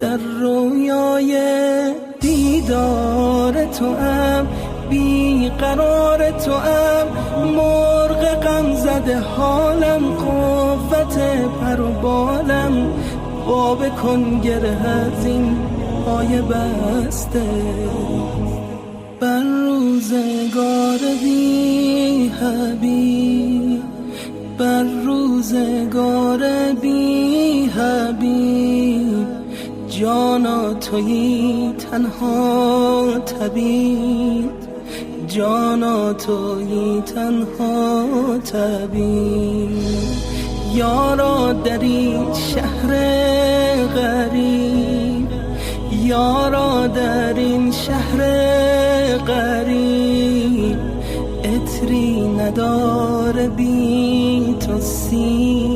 در رویای دیدار توام، بیقرار توام، مرغ غم زده حالم، قوت پر و بالم، باب کن گره از این پای بسته. بر روزگار بی حبیب، بر روزگار بی حبیب، جانا تویی تنها طبیب، جانا تویی تنها طبیب. یارا در این شهر غریب، یارا در این شهر غریب، عطری نداره بی تو سیر.